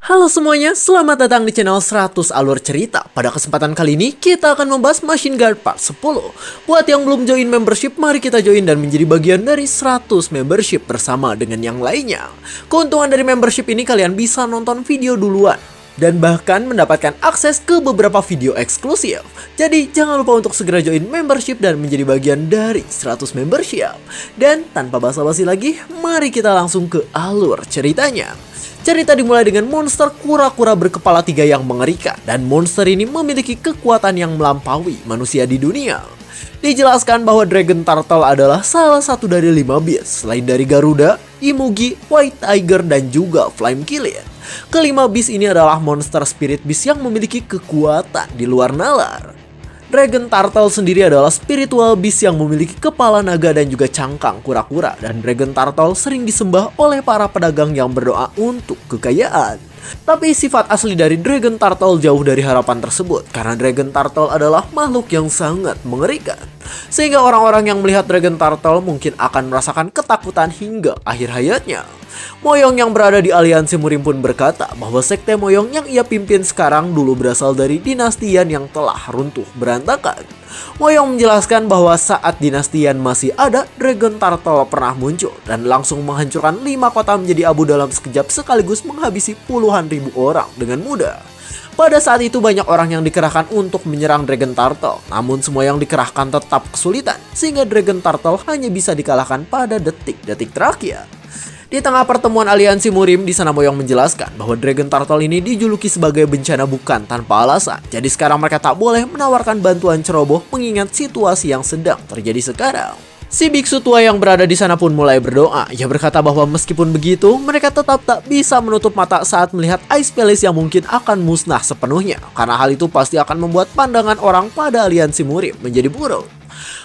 Halo semuanya, selamat datang di channel 100 Alur Cerita. Pada kesempatan kali ini, kita akan membahas Machine Guard Part 10. Buat yang belum join membership, mari kita join dan menjadi bagian dari 100 membership bersama dengan yang lainnya. Keuntungan dari membership ini, kalian bisa nonton video duluan dan bahkan mendapatkan akses ke beberapa video eksklusif. Jadi jangan lupa untuk segera join membership dan menjadi bagian dari 100 membership. Dan tanpa basa-basi lagi, mari kita langsung ke alur ceritanya. Cerita dimulai dengan monster kura-kura berkepala 3 yang mengerikan, dan monster ini memiliki kekuatan yang melampaui manusia di dunia. Dijelaskan bahwa Dragon Turtle adalah salah satu dari 5 beast, selain dari Garuda, Imugi, White Tiger, dan juga Flame Killer. Kelima beast ini adalah monster spirit beast yang memiliki kekuatan di luar nalar. Dragon Turtle sendiri adalah spiritual beast yang memiliki kepala naga dan juga cangkang kura-kura, dan Dragon Turtle sering disembah oleh para pedagang yang berdoa untuk kekayaan. Tapi sifat asli dari Dragon Turtle jauh dari harapan tersebut, karena Dragon Turtle adalah makhluk yang sangat mengerikan. Sehingga orang-orang yang melihat Dragon Turtle mungkin akan merasakan ketakutan hingga akhir hayatnya. Moyong yang berada di aliansi Murim pun berkata bahwa sekte Moyong yang ia pimpin sekarang dulu berasal dari dinasti Yan yang telah runtuh berantakan. Moyong menjelaskan bahwa saat dinasti Yan masih ada, Dragon Turtle pernah muncul dan langsung menghancurkan 5 kota menjadi abu dalam sekejap, sekaligus menghabisi puluhan ribu orang dengan mudah. Pada saat itu banyak orang yang dikerahkan untuk menyerang Dragon Turtle, namun semua yang dikerahkan tetap kesulitan, sehingga Dragon Turtle hanya bisa dikalahkan pada detik-detik terakhir. Di tengah pertemuan aliansi Murim, di sana Moyong menjelaskan bahwa Dragon Turtle ini dijuluki sebagai bencana bukan tanpa alasan. Jadi sekarang mereka tak boleh menawarkan bantuan ceroboh mengingat situasi yang sedang terjadi sekarang. Si biksu tua yang berada di sana pun mulai berdoa. Ia berkata bahwa meskipun begitu, mereka tetap tak bisa menutup mata saat melihat Ice Palace yang mungkin akan musnah sepenuhnya, karena hal itu pasti akan membuat pandangan orang pada aliansi Murim menjadi buruk.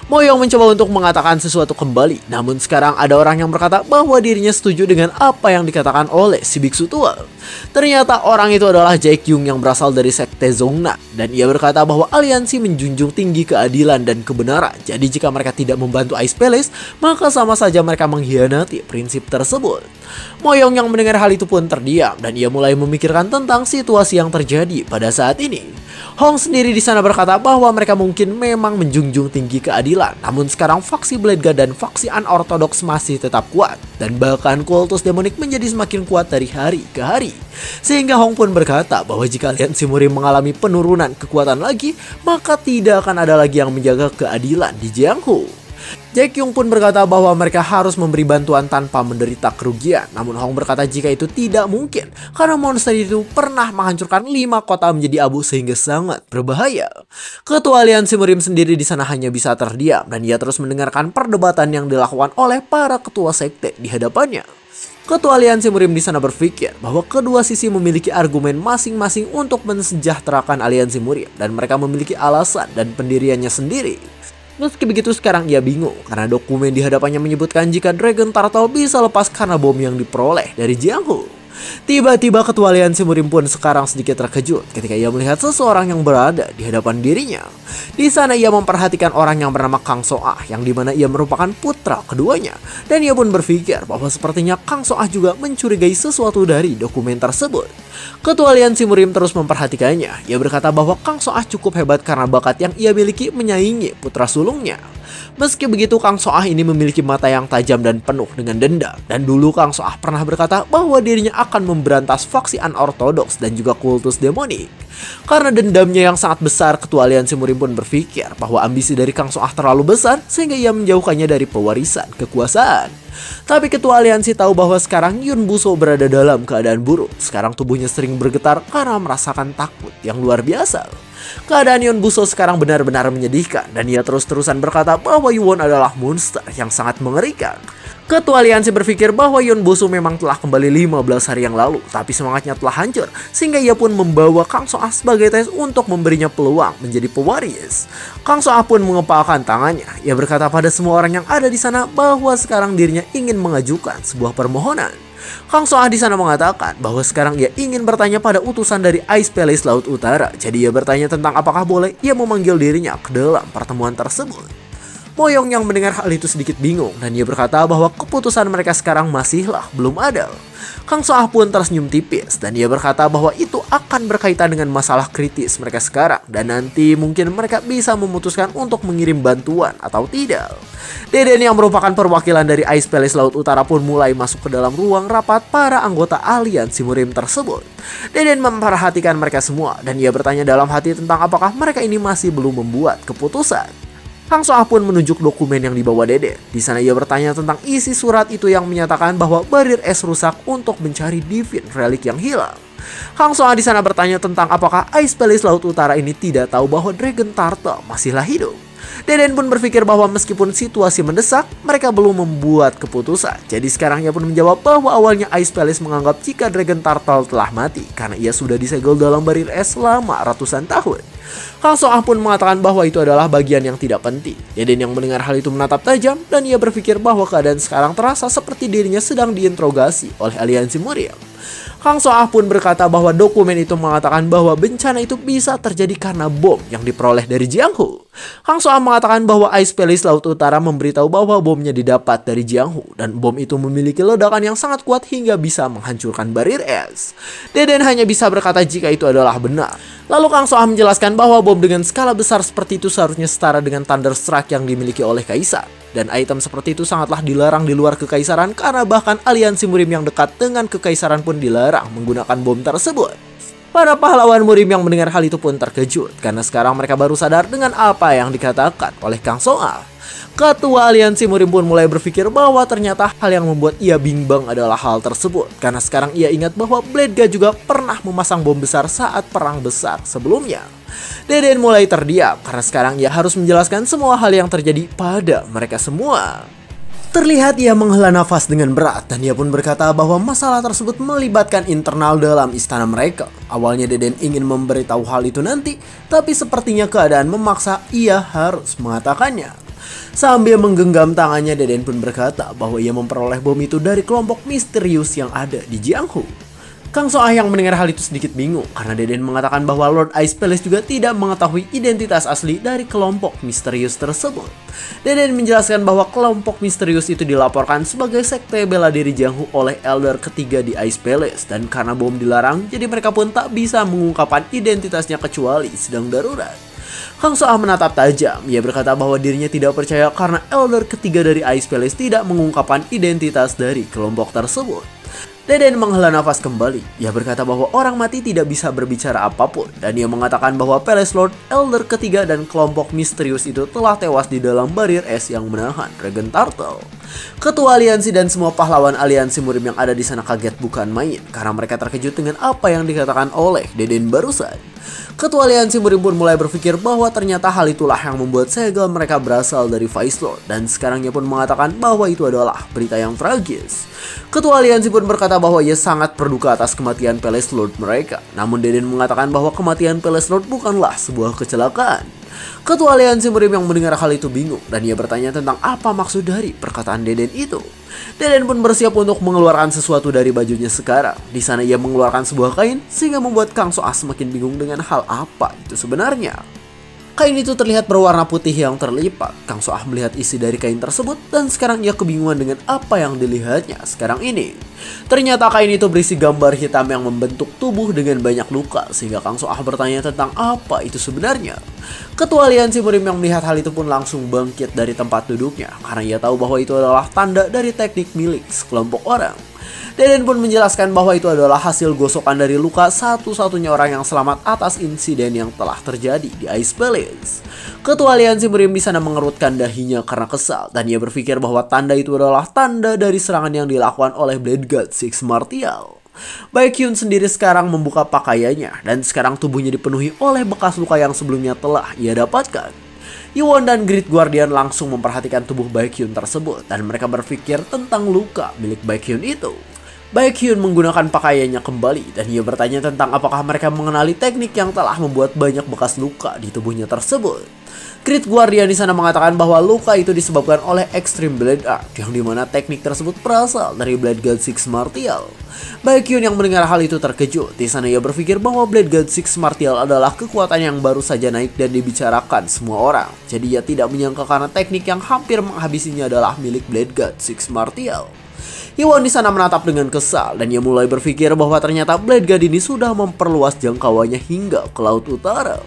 Moyong mencoba untuk mengatakan sesuatu kembali, namun sekarang ada orang yang berkata bahwa dirinya setuju dengan apa yang dikatakan oleh si biksu tua. Ternyata orang itu adalah Jae Kyung yang berasal dari sekte Zongna, dan ia berkata bahwa aliansi menjunjung tinggi keadilan dan kebenaran. Jadi jika mereka tidak membantu Ice Palace, maka sama saja mereka mengkhianati prinsip tersebut. Moyong yang mendengar hal itu pun terdiam, dan ia mulai memikirkan tentang situasi yang terjadi pada saat ini. Hong sendiri di sana berkata bahwa mereka mungkin memang menjunjung tinggi keadilan, namun sekarang faksi Blade God dan faksi Unorthodox masih tetap kuat, dan bahkan kultus demonik menjadi semakin kuat dari hari ke hari. Sehingga Hong pun berkata bahwa jika aliansi Murim mengalami penurunan kekuatan lagi, maka tidak akan ada lagi yang menjaga keadilan di Jianghu. Jae Kyung pun berkata bahwa mereka harus memberi bantuan tanpa menderita kerugian. Namun Hong berkata jika itu tidak mungkin, karena monster itu pernah menghancurkan 5 kota menjadi abu sehingga sangat berbahaya. Ketua aliansi Murim sendiri di sana hanya bisa terdiam, dan ia terus mendengarkan perdebatan yang dilakukan oleh para ketua sekte di hadapannya. Ketua aliansi Murim di sana berpikir bahwa kedua sisi memiliki argumen masing-masing untuk mensejahterakan aliansi Murim, dan mereka memiliki alasan dan pendiriannya sendiri. Meski begitu sekarang ia bingung karena dokumen di hadapannya menyebutkan jika Dragon Turtle bisa lepas karena bom yang diperoleh dari Jianghu. Tiba-tiba ketua aliansi Murim pun sekarang sedikit terkejut ketika ia melihat seseorang yang berada di hadapan dirinya. Di sana ia memperhatikan orang yang bernama Kang Soah, yang dimana ia merupakan putra keduanya, dan ia pun berpikir bahwa sepertinya Kang Soah juga mencurigai sesuatu dari dokumen tersebut. Ketua aliansi Murim terus memperhatikannya. Ia berkata bahwa Kang Soah cukup hebat karena bakat yang ia miliki menyaingi putra sulungnya. Meski begitu, Kang Soah ini memiliki mata yang tajam dan penuh dengan dendam. Dan dulu Kang Soah pernah berkata bahwa dirinya akan memberantas faksi Unorthodox dan juga kultus demonik. Karena dendamnya yang sangat besar, ketua aliansi Murim pun berpikir bahwa ambisi dari Kang Soah terlalu besar sehingga ia menjauhkannya dari pewarisan kekuasaan. Tapi ketua aliansi tahu bahwa sekarang Yun Buso berada dalam keadaan buruk. Sekarang tubuhnya sering bergetar karena merasakan takut yang luar biasa. Keadaan Yun Buso sekarang benar-benar menyedihkan, dan ia terus-terusan berkata bahwa Yuwon adalah monster yang sangat mengerikan. Ketua aliansi berpikir bahwa Yun Buso memang telah kembali 15 hari yang lalu, tapi semangatnya telah hancur, sehingga ia pun membawa Kang Soah sebagai tes untuk memberinya peluang menjadi pewaris. Kang Soah pun mengepalkan tangannya. Ia berkata pada semua orang yang ada di sana bahwa sekarang dirinya ingin mengajukan sebuah permohonan. Kang Soah di sana mengatakan bahwa sekarang ia ingin bertanya pada utusan dari Ice Palace Laut Utara. Jadi ia bertanya tentang apakah boleh ia memanggil dirinya ke dalam pertemuan tersebut. Moyong yang mendengar hal itu sedikit bingung dan ia berkata bahwa keputusan mereka sekarang masihlah belum ada. Kang Soah pun tersenyum tipis dan ia berkata bahwa itu akan berkaitan dengan masalah kritis mereka sekarang dan nanti mungkin mereka bisa memutuskan untuk mengirim bantuan atau tidak. Deden yang merupakan perwakilan dari Ice Palace Laut Utara pun mulai masuk ke dalam ruang rapat para anggota aliansi murim tersebut. Deden memperhatikan mereka semua dan ia bertanya dalam hati tentang apakah mereka ini masih belum membuat keputusan. Kang Soah pun menunjuk dokumen yang dibawa Deden. Di sana ia bertanya tentang isi surat itu yang menyatakan bahwa barir es rusak untuk mencari Divine Relic yang hilang. Kang Soah di sana bertanya tentang apakah Ice Palace Laut Utara ini tidak tahu bahwa Dragon Turtle masihlah hidup. Deden pun berpikir bahwa meskipun situasi mendesak, mereka belum membuat keputusan. Jadi sekarang ia pun menjawab bahwa awalnya Ice Palace menganggap jika Dragon Turtle telah mati karena ia sudah disegel dalam barir es selama ratusan tahun. Kang Soah pun mengatakan bahwa itu adalah bagian yang tidak penting. Deden yang mendengar hal itu menatap tajam dan ia berpikir bahwa keadaan sekarang terasa seperti dirinya sedang diinterogasi oleh aliansi murim. Kang Soah pun berkata bahwa dokumen itu mengatakan bahwa bencana itu bisa terjadi karena bom yang diperoleh dari Jianghu. Kang Soah mengatakan bahwa Ice Palace Laut Utara memberitahu bahwa bomnya didapat dari Jianghu dan bom itu memiliki ledakan yang sangat kuat hingga bisa menghancurkan barir es. Deden hanya bisa berkata jika itu adalah benar. Lalu Kang Soah menjelaskan bahwa bom dengan skala besar seperti itu seharusnya setara dengan Thunderstruck yang dimiliki oleh Kaisar. Dan item seperti itu sangatlah dilarang di luar kekaisaran karena bahkan aliansi murim yang dekat dengan kekaisaran pun dilarang menggunakan bom tersebut. Para pahlawan murim yang mendengar hal itu pun terkejut karena sekarang mereka baru sadar dengan apa yang dikatakan oleh Kang Soah. Ketua aliansi murim pun mulai berpikir bahwa ternyata hal yang membuat ia bimbang adalah hal tersebut. Karena sekarang ia ingat bahwa Bledga juga pernah memasang bom besar saat perang besar sebelumnya. Deden mulai terdiam karena sekarang ia harus menjelaskan semua hal yang terjadi pada mereka semua. Terlihat ia menghela nafas dengan berat dan ia pun berkata bahwa masalah tersebut melibatkan internal dalam istana mereka. Awalnya Deden ingin memberitahu hal itu nanti, tapi sepertinya keadaan memaksa ia harus mengatakannya. Sambil menggenggam tangannya, Deden pun berkata bahwa ia memperoleh bom itu dari kelompok misterius yang ada di Jianghu. Kang Soah yang mendengar hal itu sedikit bingung karena Deden mengatakan bahwa Lord Ice Palace juga tidak mengetahui identitas asli dari kelompok misterius tersebut. Deden menjelaskan bahwa kelompok misterius itu dilaporkan sebagai sekte bela diri Jianghu oleh elder ketiga di Ice Palace dan karena bom dilarang, jadi mereka pun tak bisa mengungkapkan identitasnya kecuali sedang darurat. Kang Soah menatap tajam. Ia berkata bahwa dirinya tidak percaya karena elder ketiga dari Ice Palace tidak mengungkapkan identitas dari kelompok tersebut. Deden menghela nafas kembali. Ia berkata bahwa orang mati tidak bisa berbicara apapun dan ia mengatakan bahwa Palace Lord, elder ketiga dan kelompok misterius itu telah tewas di dalam barir es yang menahan Dragon Turtle. Ketua aliansi dan semua pahlawan aliansi murim yang ada di sana kaget bukan main karena mereka terkejut dengan apa yang dikatakan oleh Deden barusan. Ketua aliansi murim pun mulai berpikir bahwa ternyata hal itulah yang membuat segel mereka berasal dari Vice Lord dan sekarang ia pun mengatakan bahwa itu adalah berita yang tragis. Ketua aliansi pun berkata bahwa ia sangat berduka atas kematian Palace Lord mereka. Namun Deden mengatakan bahwa kematian Palace Lord bukanlah sebuah kecelakaan. Ketua aliansi murim yang mendengar hal itu bingung dan ia bertanya tentang apa maksud dari perkataan Deden itu. Deden pun bersiap untuk mengeluarkan sesuatu dari bajunya sekarang. Di sana ia mengeluarkan sebuah kain sehingga membuat Kang Soah semakin bingung dengan hal apa itu sebenarnya. Kain itu terlihat berwarna putih yang terlipat. Kang Soah melihat isi dari kain tersebut dan sekarang ia kebingungan dengan apa yang dilihatnya sekarang ini. Ternyata kain itu berisi gambar hitam yang membentuk tubuh dengan banyak luka sehingga Kang Soah bertanya tentang apa itu sebenarnya. Ketua aliansi murim yang melihat hal itu pun langsung bangkit dari tempat duduknya karena ia tahu bahwa itu adalah tanda dari teknik milik sekelompok orang. Deden pun menjelaskan bahwa itu adalah hasil gosokan dari luka satu-satunya orang yang selamat atas insiden yang telah terjadi di Ice Palace. Ketua aliansi murim di sana mengerutkan dahinya karena kesal dan ia berpikir bahwa tanda itu adalah tanda dari serangan yang dilakukan oleh Blade God Six Martial. Baekhyun sendiri sekarang membuka pakaiannya dan sekarang tubuhnya dipenuhi oleh bekas luka yang sebelumnya telah ia dapatkan. Yuwon dan Great Guardian langsung memperhatikan tubuh Baekhyun tersebut dan mereka berpikir tentang luka milik Baekhyun itu. Baekhyun menggunakan pakaiannya kembali dan ia bertanya tentang apakah mereka mengenali teknik yang telah membuat banyak bekas luka di tubuhnya tersebut. Creed Guardian di sana mengatakan bahwa luka itu disebabkan oleh Extreme Blade Art, yang dimana teknik tersebut berasal dari Blade God Six Martial. Baekhyun yang mendengar hal itu terkejut. Di sana ia berpikir bahwa Blade God Six Martial adalah kekuatan yang baru saja naik dan dibicarakan semua orang. Jadi ia tidak menyangka karena teknik yang hampir menghabisinya adalah milik Blade God Six Martial. Yewon di sana menatap dengan kesal dan ia mulai berpikir bahwa ternyata Blade God ini sudah memperluas jangkauannya hingga ke Laut Utara.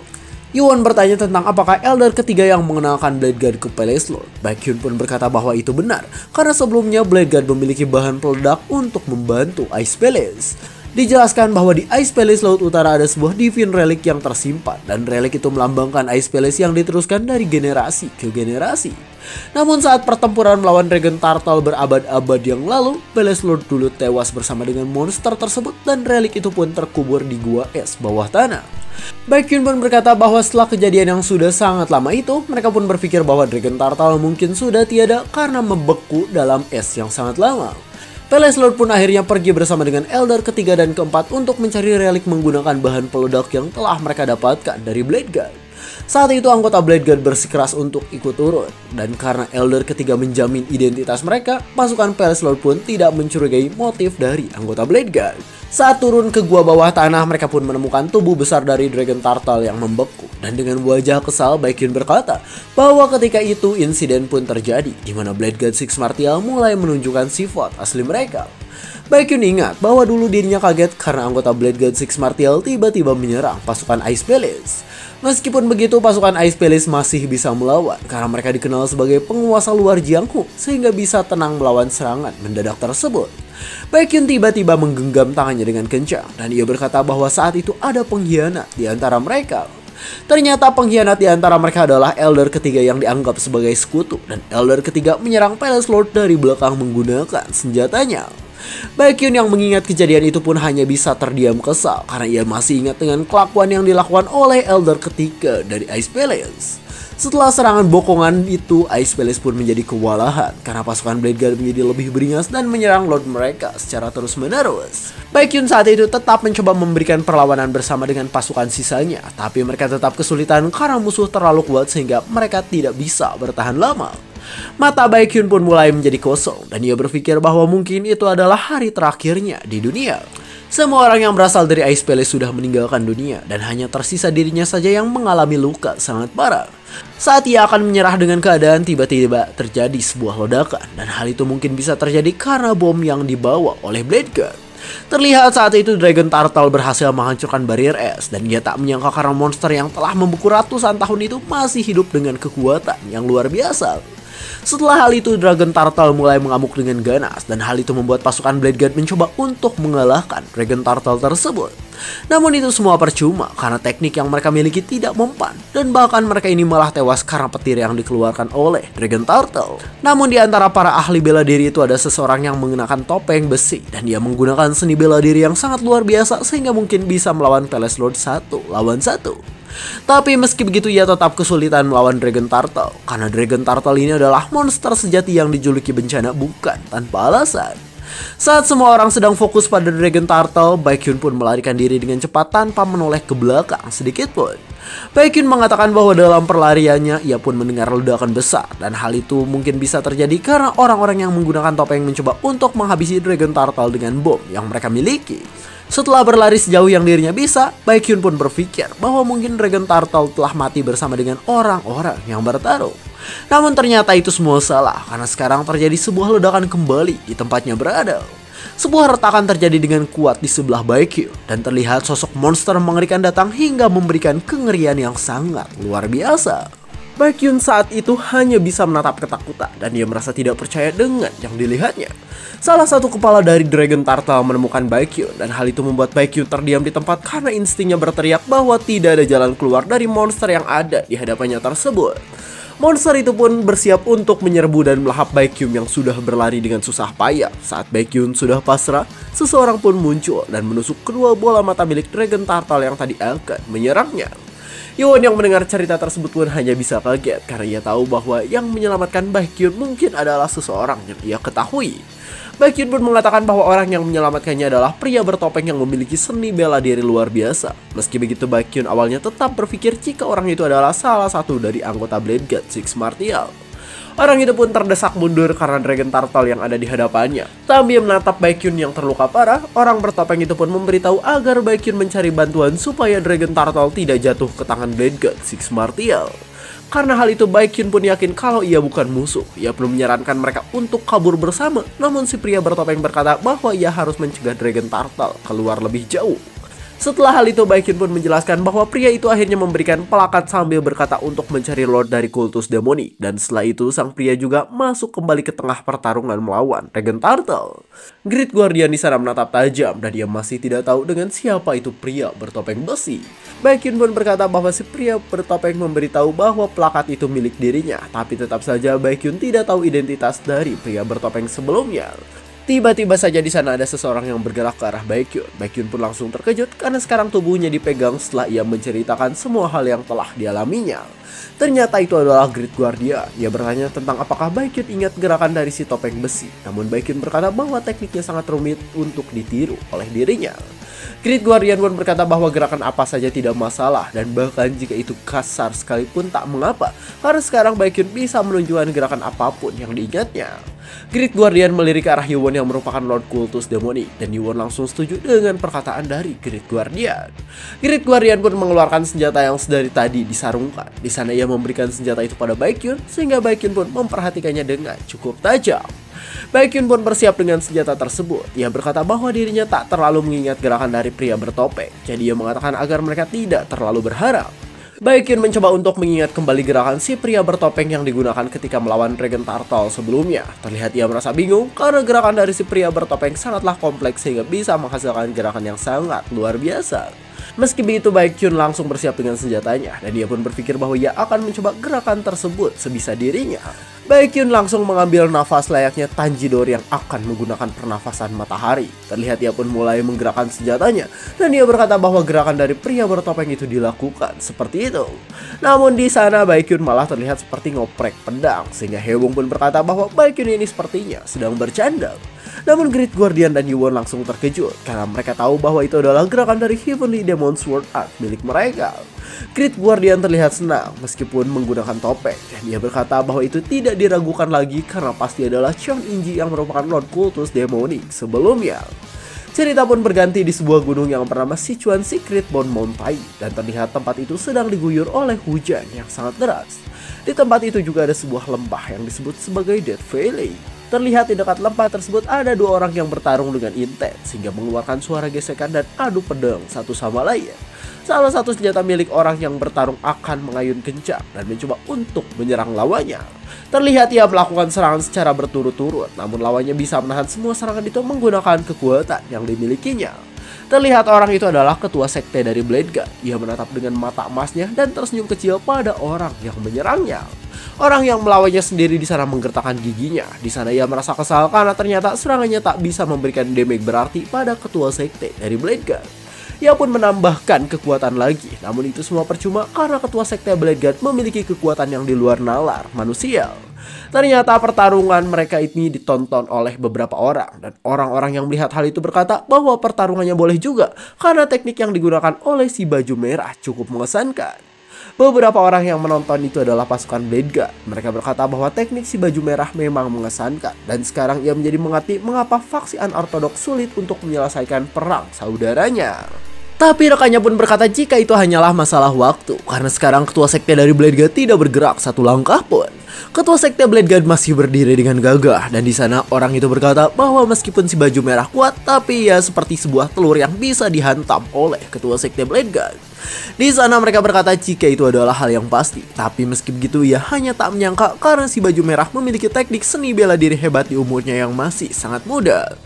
Yewon bertanya tentang apakah Elder ketiga yang mengenalkan Blade God ke Palace Lord. Baekhyun pun berkata bahwa itu benar, karena sebelumnya Blade God memiliki bahan peledak untuk membantu Ice Palace. Dijelaskan bahwa di Ice Palace Laut Utara ada sebuah Divine Relic yang tersimpan, dan relic itu melambangkan Ice Palace yang diteruskan dari generasi ke generasi. Namun saat pertempuran melawan Dragon Turtle berabad-abad yang lalu, Palace Lord dulu tewas bersama dengan monster tersebut dan relic itu pun terkubur di gua es bawah tanah. Baekhyun pun berkata bahwa setelah kejadian yang sudah sangat lama itu, mereka pun berpikir bahwa Dragon Turtle mungkin sudah tiada karena membeku dalam es yang sangat lama. Palace Lord pun akhirnya pergi bersama dengan Elder ketiga dan keempat untuk mencari relik menggunakan bahan peledak yang telah mereka dapatkan dari Blade God. Saat itu anggota Blade God bersikeras untuk ikut turun, dan karena Elder ketiga menjamin identitas mereka, pasukan Palace Lord pun tidak mencurigai motif dari anggota Blade God. Saat turun ke gua bawah tanah, mereka pun menemukan tubuh besar dari Dragon Turtle yang membeku. Dan dengan wajah kesal, Baekhyun berkata bahwa ketika itu insiden pun terjadi, di mana Blade God Six Martial mulai menunjukkan sifat asli mereka. Baekhyun ingat bahwa dulu dirinya kaget karena anggota Blade God Six Martial tiba-tiba menyerang pasukan Ice Palace. Meskipun begitu, pasukan Ice Palace masih bisa melawan karena mereka dikenal sebagai penguasa luar Jianghu, sehingga bisa tenang melawan serangan mendadak tersebut. Baekhyun tiba-tiba menggenggam tangannya dengan kencang dan ia berkata bahwa saat itu ada pengkhianat di antara mereka. Ternyata pengkhianat di antara mereka adalah Elder ketiga yang dianggap sebagai sekutu, dan Elder ketiga menyerang Palace Lord dari belakang menggunakan senjatanya. Baekhyun yang mengingat kejadian itu pun hanya bisa terdiam kesal karena ia masih ingat dengan kelakuan yang dilakukan oleh Elder ketiga dari Ice Palace. Setelah serangan bokongan itu, Ice Palace pun menjadi kewalahan karena pasukan Blade God menjadi lebih beringas dan menyerang Lord mereka secara terus-menerus. Baekhyun saat itu tetap mencoba memberikan perlawanan bersama dengan pasukan sisanya, tapi mereka tetap kesulitan karena musuh terlalu kuat sehingga mereka tidak bisa bertahan lama. Mata Baekhyun pun mulai menjadi kosong dan ia berpikir bahwa mungkin itu adalah hari terakhirnya di dunia. Semua orang yang berasal dari Ice Palace sudah meninggalkan dunia dan hanya tersisa dirinya saja yang mengalami luka sangat parah. Saat ia akan menyerah dengan keadaan, tiba-tiba terjadi sebuah ledakan dan hal itu mungkin bisa terjadi karena bom yang dibawa oleh Blade God. Terlihat saat itu Dragon Turtle berhasil menghancurkan barrier es dan ia tak menyangka karena monster yang telah membeku ratusan tahun itu masih hidup dengan kekuatan yang luar biasa. Setelah hal itu, Dragon Turtle mulai mengamuk dengan ganas dan hal itu membuat pasukan Blade God mencoba untuk mengalahkan Dragon Turtle tersebut. Namun itu semua percuma karena teknik yang mereka miliki tidak mempan dan bahkan mereka ini malah tewas karena petir yang dikeluarkan oleh Dragon Turtle. Namun di antara para ahli bela diri itu ada seseorang yang mengenakan topeng besi dan dia menggunakan seni bela diri yang sangat luar biasa sehingga mungkin bisa melawan Palace Lord 1 lawan 1. Tapi meski begitu ia tetap kesulitan melawan Dragon Turtle karena Dragon Turtle ini adalah monster sejati yang dijuluki bencana bukan tanpa alasan. Saat semua orang sedang fokus pada Dragon Turtle, Baekhyun pun melarikan diri dengan cepat tanpa menoleh ke belakang sedikit pun. Baekhyun mengatakan bahwa dalam perlariannya ia pun mendengar ledakan besar dan hal itu mungkin bisa terjadi karena orang-orang yang menggunakan topeng mencoba untuk menghabisi Dragon Turtle dengan bom yang mereka miliki. Setelah berlari sejauh yang dirinya bisa, Baekhyun pun berpikir bahwa mungkin Dragon Turtle telah mati bersama dengan orang-orang yang bertarung. Namun ternyata itu semua salah karena sekarang terjadi sebuah ledakan kembali di tempatnya berada. Sebuah retakan terjadi dengan kuat di sebelah Baekhyun dan terlihat sosok monster mengerikan datang hingga memberikan kengerian yang sangat luar biasa. Baekhyun saat itu hanya bisa menatap ketakutan dan dia merasa tidak percaya dengan yang dilihatnya. Salah satu kepala dari Dragon Turtle menemukan Baekhyun dan hal itu membuat Baekhyun terdiam di tempat karena instingnya berteriak bahwa tidak ada jalan keluar dari monster yang ada di hadapannya tersebut. Monster itu pun bersiap untuk menyerbu dan melahap Baekhyun yang sudah berlari dengan susah payah. Saat Baekhyun sudah pasrah, seseorang pun muncul dan menusuk kedua bola mata milik Dragon Turtle yang tadi akan menyerangnya. Yewon yang mendengar cerita tersebut pun hanya bisa kaget karena ia tahu bahwa yang menyelamatkan Baekhyun mungkin adalah seseorang yang ia ketahui. Baekhyun pun mengatakan bahwa orang yang menyelamatkannya adalah pria bertopeng yang memiliki seni bela diri luar biasa. Meski begitu, Baekhyun awalnya tetap berpikir jika orang itu adalah salah satu dari anggota Blade God Six Martial. Orang itu pun terdesak mundur karena Dragon Turtle yang ada di hadapannya. Sambil menatap Baekhyun yang terluka parah, orang bertopeng itu pun memberitahu agar Baekhyun mencari bantuan supaya Dragon Turtle tidak jatuh ke tangan Blade God Six Martial. Karena hal itu, Baekhyun pun yakin kalau ia bukan musuh. Ia pun menyarankan mereka untuk kabur bersama. Namun si pria bertopeng berkata bahwa ia harus mencegah Dragon Turtle keluar lebih jauh. Setelah hal itu, Baekhyun pun menjelaskan bahwa pria itu akhirnya memberikan pelakat sambil berkata untuk mencari Lord dari kultus demoni. Dan setelah itu, sang pria juga masuk kembali ke tengah pertarungan melawan Dragon Turtle. Great Guardian di sana menatap tajam dan dia masih tidak tahu dengan siapa itu pria bertopeng besi. Baekhyun pun berkata bahwa si pria bertopeng memberitahu bahwa pelakat itu milik dirinya. Tapi tetap saja Baekhyun tidak tahu identitas dari pria bertopeng sebelumnya. Tiba-tiba saja di sana ada seseorang yang bergerak ke arah Baekhyun. Baekhyun pun langsung terkejut karena sekarang tubuhnya dipegang setelah ia menceritakan semua hal yang telah dialaminya. Ternyata itu adalah Great Guardian. Ia bertanya tentang apakah Baekhyun ingat gerakan dari si topeng besi. Namun Baekhyun berkata bahwa tekniknya sangat rumit untuk ditiru oleh dirinya. Great Guardian pun berkata bahwa gerakan apa saja tidak masalah dan bahkan jika itu kasar sekalipun tak mengapa karena sekarang Baekhyun bisa menunjukkan gerakan apapun yang diingatnya. Great Guardian melirik ke arah Yuwon yang merupakan Lord Kultus Demoni dan Yuwon langsung setuju dengan perkataan dari Great Guardian. Great Guardian pun mengeluarkan senjata yang sedari tadi disarungkan. Di sana ia memberikan senjata itu pada Baekhyun sehingga Baekhyun pun memperhatikannya dengan cukup tajam. Baekhyun pun bersiap dengan senjata tersebut. Ia berkata bahwa dirinya tak terlalu mengingat gerakan dari pria bertopeng. Jadi ia mengatakan agar mereka tidak terlalu berharap. Baekhyun mencoba untuk mengingat kembali gerakan si pria bertopeng yang digunakan ketika melawan Dragon Turtle sebelumnya. Terlihat ia merasa bingung karena gerakan dari si pria bertopeng sangatlah kompleks sehingga bisa menghasilkan gerakan yang sangat luar biasa. Meski begitu, Baekhyun langsung bersiap dengan senjatanya dan dia pun berpikir bahwa ia akan mencoba gerakan tersebut sebisa dirinya. Baekhyun langsung mengambil nafas layaknya Tanjidor yang akan menggunakan pernafasan matahari. Terlihat ia pun mulai menggerakkan senjatanya dan dia berkata bahwa gerakan dari pria bertopeng itu dilakukan seperti itu. Namun di sana Baekhyun malah terlihat seperti ngoprek pedang sehingga Haewon pun berkata bahwa Baekhyun ini sepertinya sedang bercanda. Namun Great Guardian dan Yuwon langsung terkejut karena mereka tahu bahwa itu adalah gerakan dari Heavenly Demon Sword Art milik mereka. Great Guardian terlihat senang meskipun menggunakan topeng dan dia berkata bahwa itu tidak diragukan lagi karena pasti adalah Cheon Inji yang merupakan Lord Kultus Demonic sebelumnya. Cerita pun berganti di sebuah gunung yang bernama Sichuan Secret Bone Mountain dan terlihat tempat itu sedang diguyur oleh hujan yang sangat deras. Di tempat itu juga ada sebuah lembah yang disebut sebagai Death Valley. Terlihat di dekat lembah tersebut ada dua orang yang bertarung dengan intens sehingga mengeluarkan suara gesekan dan adu pedang satu sama lain. Salah satu senjata milik orang yang bertarung akan mengayun kencang dan mencoba untuk menyerang lawannya. Terlihat ia melakukan serangan secara berturut-turut, namun lawannya bisa menahan semua serangan itu menggunakan kekuatan yang dimilikinya. Terlihat orang itu adalah ketua sekte dari Blade God. Ia menatap dengan mata emasnya dan tersenyum kecil pada orang yang menyerangnya. Orang yang melawannya sendiri di sana menggertakkan giginya. Di sana ia merasa kesal karena ternyata serangannya tak bisa memberikan damage berarti pada ketua sekte dari Blade God. Ia pun menambahkan kekuatan lagi, namun itu semua percuma karena ketua sekte Blade God memiliki kekuatan yang di luar nalar manusia. Ternyata pertarungan mereka ini ditonton oleh beberapa orang dan orang-orang yang melihat hal itu berkata bahwa pertarungannya boleh juga karena teknik yang digunakan oleh si baju merah cukup mengesankan. Beberapa orang yang menonton itu adalah pasukan Blade God. Mereka berkata bahwa teknik si baju merah memang mengesankan dan sekarang ia menjadi mengerti mengapa faksi unorthodox sulit untuk menyelesaikan perang saudaranya. Tapi rekannya pun berkata jika itu hanyalah masalah waktu karena sekarang ketua sekte dari Blade God tidak bergerak satu langkah pun. Ketua sekte Blade God masih berdiri dengan gagah dan di sana orang itu berkata bahwa meskipun si baju merah kuat tapi ia seperti sebuah telur yang bisa dihantam oleh ketua sekte Blade God. Di sana mereka berkata jika itu adalah hal yang pasti, tapi meski begitu ia hanya tak menyangka karena si baju merah memiliki teknik seni bela diri hebat di umurnya yang masih sangat muda.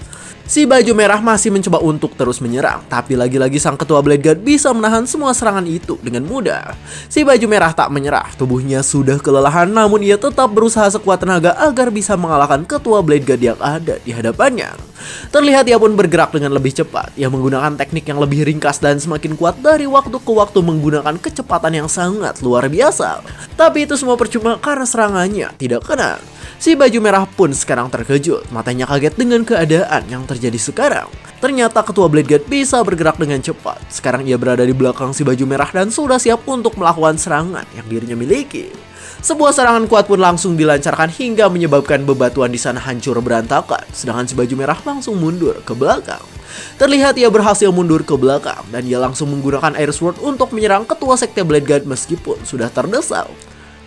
Si baju merah masih mencoba untuk terus menyerang, tapi lagi-lagi sang ketua Blade God bisa menahan semua serangan itu dengan mudah. Si baju merah tak menyerah, tubuhnya sudah kelelahan namun ia tetap berusaha sekuat tenaga agar bisa mengalahkan ketua Blade God yang ada di hadapannya. Terlihat ia pun bergerak dengan lebih cepat. Ia menggunakan teknik yang lebih ringkas dan semakin kuat dari waktu ke waktu menggunakan kecepatan yang sangat luar biasa. Tapi itu semua percuma karena serangannya tidak kena. Si baju merah pun sekarang terkejut, matanya kaget dengan keadaan yang terjadi sekarang. Ternyata ketua Blade Guard bisa bergerak dengan cepat. Sekarang ia berada di belakang si baju merah dan sudah siap untuk melakukan serangan yang dirinya miliki. Sebuah serangan kuat pun langsung dilancarkan hingga menyebabkan bebatuan di sana hancur berantakan. Sedangkan si baju merah langsung mundur ke belakang. Terlihat ia berhasil mundur ke belakang dan ia langsung menggunakan Air Sword untuk menyerang ketua sekte Blade Guard meskipun sudah terdesak.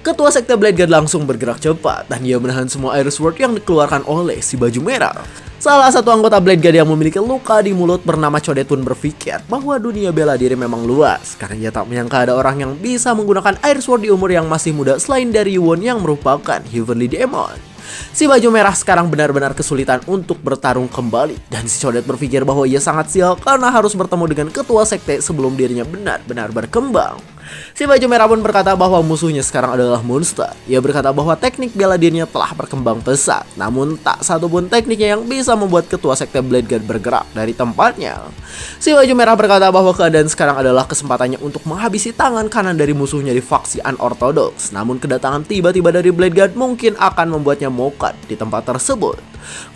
Ketua sekte Blade Guard langsung bergerak cepat dan ia menahan semua Air Sword yang dikeluarkan oleh si baju merah. Salah satu anggota Blade Guard yang memiliki luka di mulut bernama Codet pun berpikir bahwa dunia bela diri memang luas, karena ia tak menyangka ada orang yang bisa menggunakan Air Sword di umur yang masih muda selain dari Yuwon yang merupakan Heavenly Demon. Si baju merah sekarang benar-benar kesulitan untuk bertarung kembali, dan si Codet berpikir bahwa ia sangat sial karena harus bertemu dengan ketua sekte sebelum dirinya benar-benar berkembang. Si baju merah pun berkata bahwa musuhnya sekarang adalah monster. Ia berkata bahwa teknik bela dirinya telah berkembang pesat, namun tak satu pun tekniknya yang bisa membuat ketua sekte Blade Guard bergerak dari tempatnya. Si baju merah berkata bahwa keadaan sekarang adalah kesempatannya untuk menghabisi tangan kanan dari musuhnya di faksi Unorthodox. Namun kedatangan tiba-tiba dari Blade Guard mungkin akan membuatnya mokat di tempat tersebut.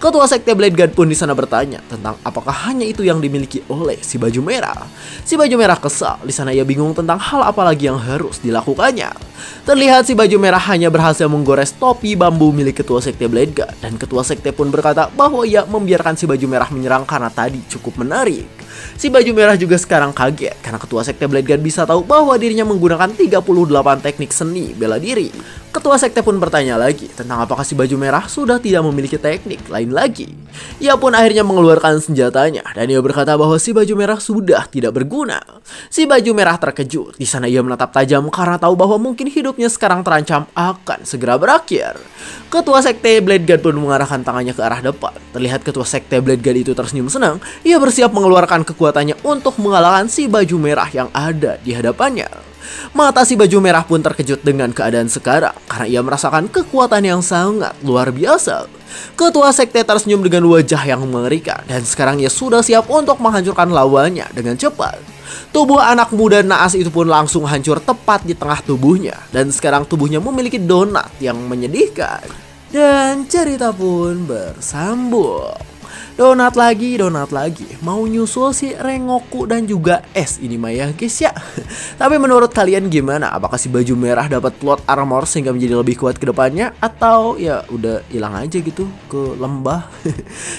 Ketua sekte Blade Guard pun di sana bertanya tentang apakah hanya itu yang dimiliki oleh si baju merah. Si baju merah kesal. Di sana ia bingung tentang hal apa lagi yang harus dilakukannya. Terlihat si baju merah hanya berhasil menggores topi bambu milik ketua sekte Blade Guard, dan ketua sekte pun berkata bahwa ia membiarkan si baju merah menyerang karena tadi cukup menarik. Si baju merah juga sekarang kaget karena ketua sekte Blade Guard bisa tahu bahwa dirinya menggunakan 38 teknik seni bela diri. Ketua sekte pun bertanya lagi tentang apakah si baju merah sudah tidak memiliki teknik lain lagi. Ia pun akhirnya mengeluarkan senjatanya dan ia berkata bahwa si baju merah sudah tidak berguna. Si baju merah terkejut. Di sana ia menatap tajam karena tahu bahwa mungkin hidupnya sekarang terancam akan segera berakhir. Ketua sekte Blade Guard pun mengarahkan tangannya ke arah depan. Terlihat ketua sekte Blade Guard itu tersenyum senang. Ia bersiap mengeluarkan kekuatannya untuk mengalahkan si baju merah yang ada di hadapannya. Mata si baju merah pun terkejut dengan keadaan sekarang karena ia merasakan kekuatan yang sangat luar biasa. Ketua sekte tersenyum dengan wajah yang mengerikan dan sekarang ia sudah siap untuk menghancurkan lawannya dengan cepat. Tubuh anak muda naas itu pun langsung hancur tepat di tengah tubuhnya, dan sekarang tubuhnya memiliki donat yang menyedihkan. Dan cerita pun bersambung. Donat lagi, mau nyusul si Rengoku dan juga es ini mah ya guys ya. Tapi menurut kalian gimana? Apakah si baju merah dapat plot armor sehingga menjadi lebih kuat ke depannya, atau ya udah hilang aja gitu ke lembah?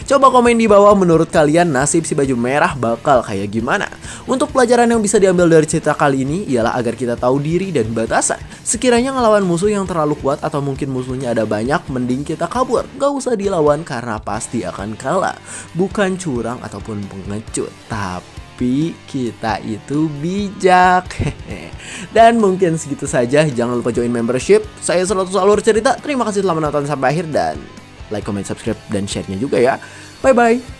Coba komen di bawah, menurut kalian nasib si baju merah bakal kayak gimana? Untuk pelajaran yang bisa diambil dari cerita kali ini ialah agar kita tahu diri dan batasan. Sekiranya ngelawan musuh yang terlalu kuat atau mungkin musuhnya ada banyak, mending kita kabur. Gak usah dilawan karena pasti akan kalah. Bukan curang ataupun pengecut, tapi kita itu bijak. Dan mungkin segitu saja. Jangan lupa join membership. Saya 100 alur cerita. Terima kasih telah menonton sampai akhir, dan like, comment, subscribe, dan share-nya juga ya. Bye bye.